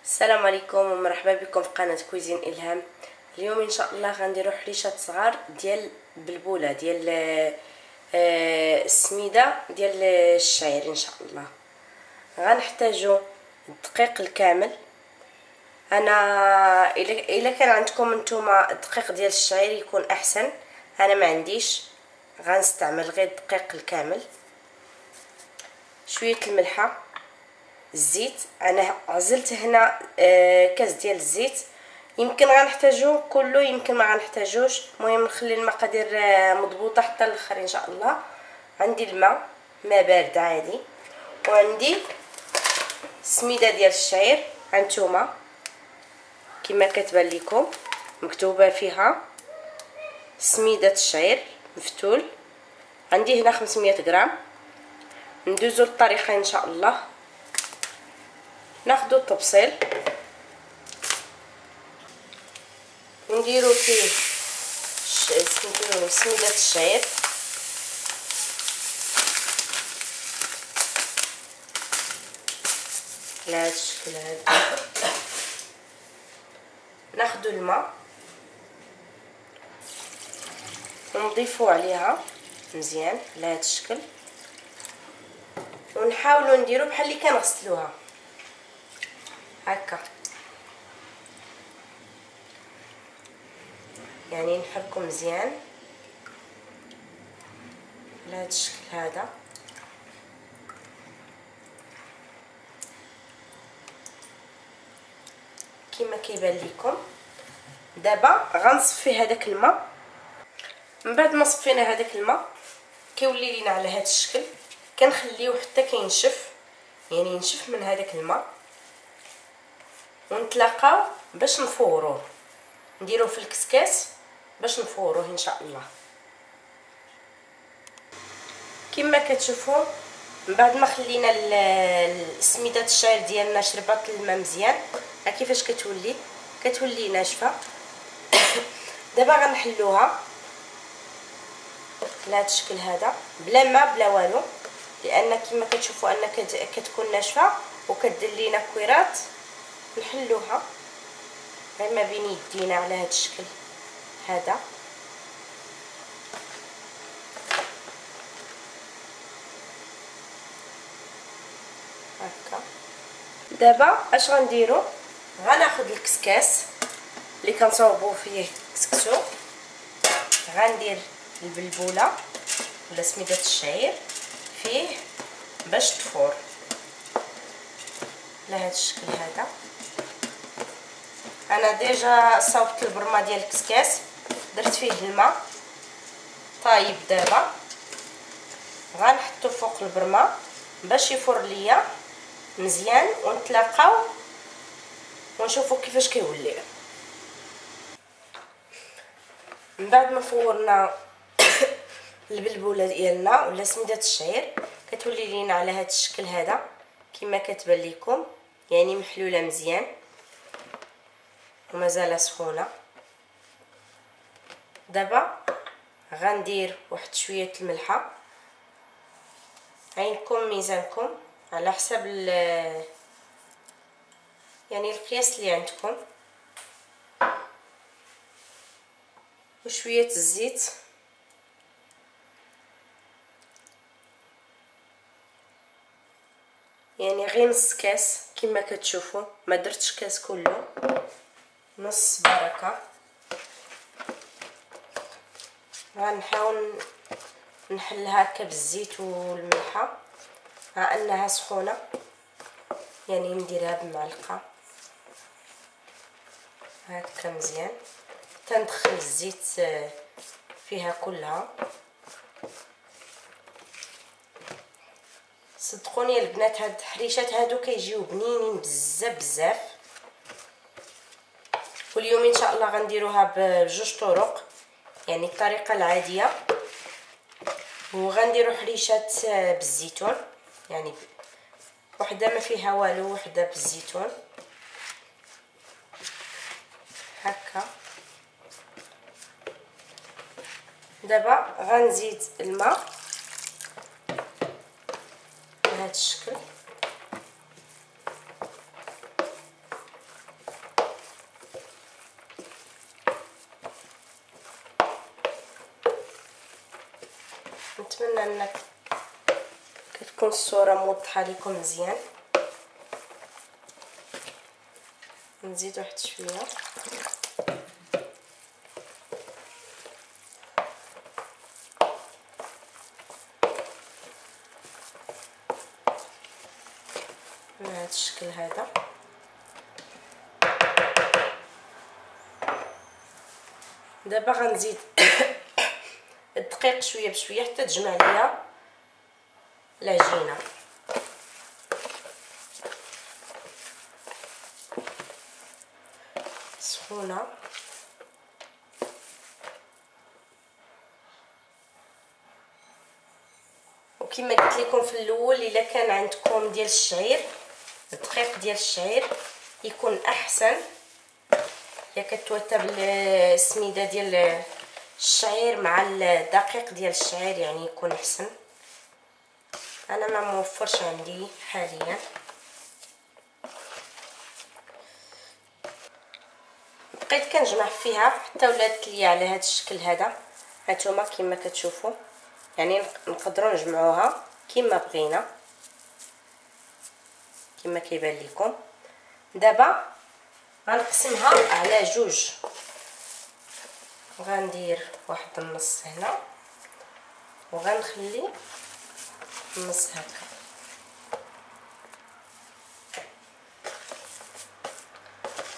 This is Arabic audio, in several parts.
السلام عليكم ومرحبا بكم في قناه كويزين الهام. اليوم ان شاء الله غنديروا حريشات صغار ديال البلبوله ديال السميده ديال الشعير. ان شاء الله غنحتاجوا الدقيق الكامل. انا الا كان عندكم نتوما الدقيق ديال الشعير يكون احسن، انا ما عنديش، غنستعمل غير الدقيق الكامل. شويه الملحه، الزيت، انا عزلت هنا كاس ديال الزيت، يمكن غنحتاجو كله يمكن ما غنحتاجوش، المهم نخلي المقادير مضبوطه حتى الاخر ان شاء الله. عندي الماء بارد عادي، وعندي سميده ديال الشعير هانتوما كما كتبان لكم مكتوبه فيها سميده الشعير مفتول. عندي هنا 500 غرام. ندوزو للطريقه ان شاء الله. ناخذ الطبسيل ونديرو فيه سميده الشعير، على هذا الشكل هذا. ناخذ الماء ونضيفو عليها مزيان على هذا الشكل، ونحاولوا نديرو بحال اللي كنغسلوها هكا، يعني نحركو مزيان على هذا الشكل هذا. كما كيبان لكم. دابا غنصفي هذاك الماء. من بعد ما صفينا هذاك الماء كيولي لينا على هذا الشكل، كنخليوه حتى كينشف، يعني ينشف من هذاك الماء، ونتلاقاو باش نفوروه، نديروه في الكسكاس باش نفوروه ان شاء الله. كما كتشوفوا من بعد ما خلينا سميده الشعير ديالنا شربات الماء مزيان، ها كيفاش كتولي ناشفه. دابا غنحلوها على هذا الشكل هذا بلا ما بلا والو، لان كما كتشوفوا ان كتكون ناشفه وكدير لينا كويرات. نحلوها غير ما بين يدينا على هذا الشكل هذا. هكا. دابا اش غنديرو؟ غناخذ الكسكاس اللي كنصاوبو فيه كسكسو، غندير البلبوله ولا سميده الشعير فيه باش تفور على هذا الشكل هذا. انا ديجا صاوبت البرمه ديال الكسكاس، درت فيه الماء طايب. دابا غنحطو فوق البرمه باش يفور ليا مزيان، ونتلاقاو ونشوفوا كيفاش كيولي. من بعد ما فورنا البلبوله ديالنا ولا سميده الشعير كتولي لينا على هذا الشكل هذا كما كتبان لكم، يعني محلوله مزيان ومازال سخونه. دابا غندير واحد شويه الملحه، عينكم ميزانكم على حسب يعني القياس اللي عندكم، وشويه الزيت. يعني غير نص كاس كما كتشوفوا، ما درتش كاس كله، نص بركه. غنحاول نحلها هكا بالزيت والملحه، مع انها سخونه، يعني نديرها بمعلقه هكا مزيان تندخل الزيت فيها كلها. صدقوني البنات هاد الحريشات هادو كيجيو بنينين بزاف بزاف. واليوم ان شاء الله غنديروها بجوج طرق، يعني الطريقه العاديه، وغنديروا حريشات بالزيتون، يعني وحده ما فيها والو وحده بالزيتون هكا. دابا غنزيد الماء بهذا الشكل، نتمنى انك كتكون الصوره موضحه لكم مزيان. نزيد واحد شويه. بهذا الشكل هذا. دابا غنزيد الدقيق شويه بشويه حتى تجمع ليا العجينه. سخونه وكما قلت لكم في الاول، الا كان عندكم ديال الشعير، الدقيق ديال الشعير يكون احسن. يا كتوتر السميده ديال الشعير مع الدقيق ديال الشعير يعني يكون احسن. انا ما موفرش عندي حاليا. بقيت كنجمع فيها حتى ولات ليا على هذا الشكل هذا. هانتوما كما كتشوفوا يعني نقدروا نجمعوها كما بغينا كما كيبان لكم. دابا غنقسمها على جوج. غندير واحد النص هنا وغنخلي النص هكا.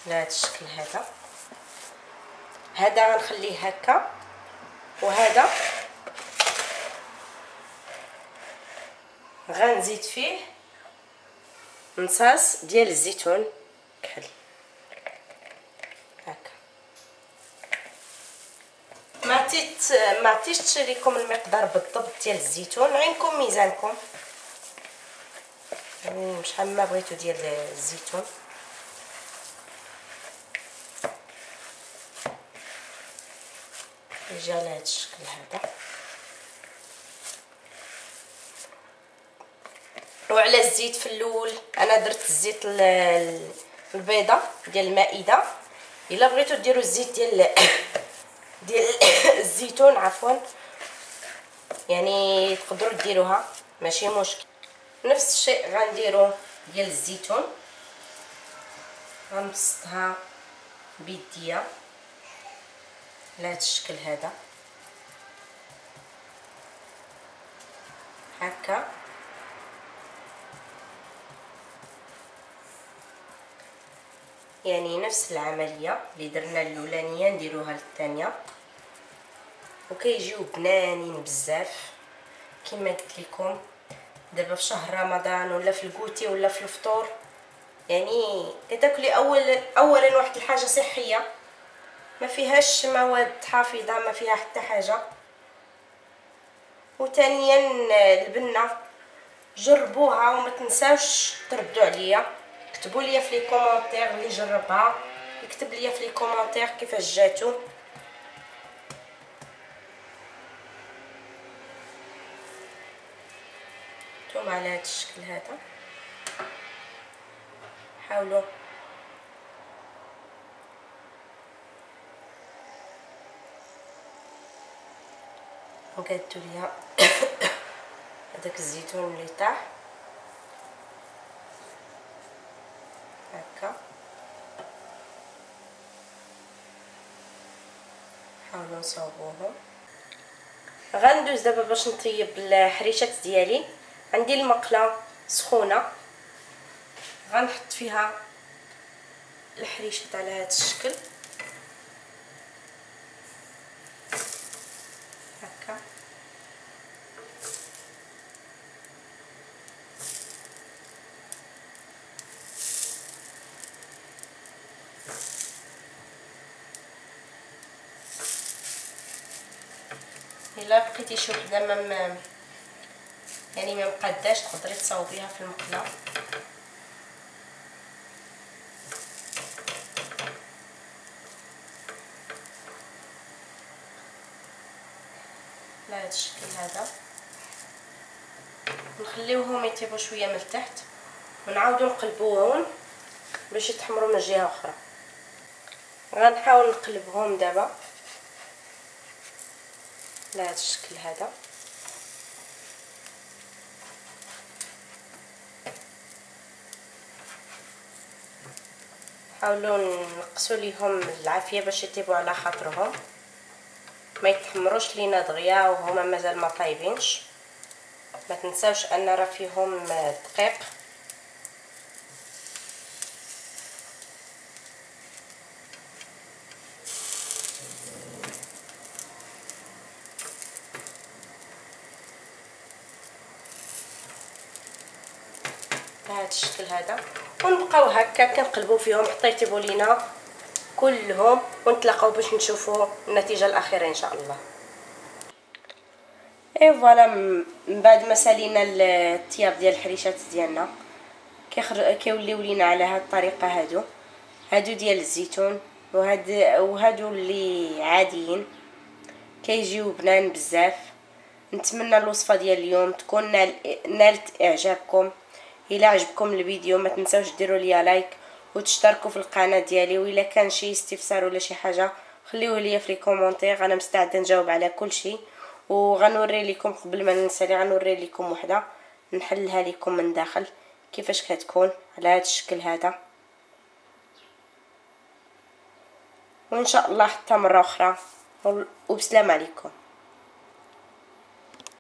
على هذا الشكل هذا. هذا غنخليه هكا، وهذا غنزيد فيه نصاص ديال الزيتون كحل هكا. ما عطيتش لكم المقدار بالضبط ديال الزيتون، عينكم ميزانكم يعني شحال ما بغيتو ديال الزيتون. يجي على هذا الشكل هذا. وعلى الزيت في الاول انا درت الزيت البيضه ديال المائده. الا بغيتو ديروا الزيت ديال الزيتون عفوا يعني تقدروا ديروها ماشي مشكل. نفس الشيء غنديروا ديال الزيتون. غنبسطها بيديا على هذا الشكل هذا هكا. يعني نفس العمليه اللي درنا الاولانيه نديروها للثانيه، وكيجيو بنانين بزاف. كما قلت لكم دابا في شهر رمضان ولا في الكوتي ولا في الفطور يعني كتاكلي اولا واحد الحاجه صحيه ما فيهاش مواد حافظه، ما فيها حتى حاجه. وثانيا البنه جربوها وما تنساوش تردوا عليا. كتبوا لي في لي كومونتير اللي جربها، يكتب لي في لي كومونتير كيفاش جاتو. نتوما على هذا الشكل هذا حاولوا وقادتوا ليا هذاك الزيتون اللي طاح هكا. حاولوا نصاوبوهم. غندوز دابا باش نطيب الحريشات ديالي. عندي المقله سخونه غنحط فيها الحريشات على هذا الشكل هكا. الا بقيتي شي وحده يعني ما مقاداش تقدري تصاوبيها في المقله. على هذا الشكل هذا. نخليوهم يطيبوا شويه من التحت ونعاودوا نقلبوهم باش يتحمروا من جهه اخرى. غنحاول نقلبهم دابا على هذا الشكل هذا. حاولوا نقصوا ليهم العافيه باش يطيبوا على خاطرهم، ما يتحمروش لينا دغيا وهما مازال ما طايبينش. ما تنساوش ان راه فيهم دقيق. بهذا الشكل هذا، ونبقاو هكا كنقلبوا فيهم حتى يطيبوا لينا كلهم، ونتلاقاو باش نشوفوا النتيجه الاخيره ان شاء الله. اي فوالا، من بعد ما سالينا الطياب ديال الحريشات ديالنا كيوليو لينا على هاد الطريقه. هادو ديال الزيتون، وهادو اللي عاديين كيجيو بنان بزاف. نتمنى الوصفه ديال اليوم تكون نالت اعجابكم. الى عجبكم الفيديو ما تنساوش ديروا لي لايك وتشتركوا في القناه ديالي، والا كان شي استفسار ولا شي حاجه خليوه لي في لي كومونتير، انا مستعده نجاوب على كل شيء. وغنوري لكم قبل ما ننسى غنوري لكم وحده نحلها لكم من داخل كيفاش كتكون على هذا الشكل هذا. وان شاء الله حتى مره اخرى، وبسلام عليكم.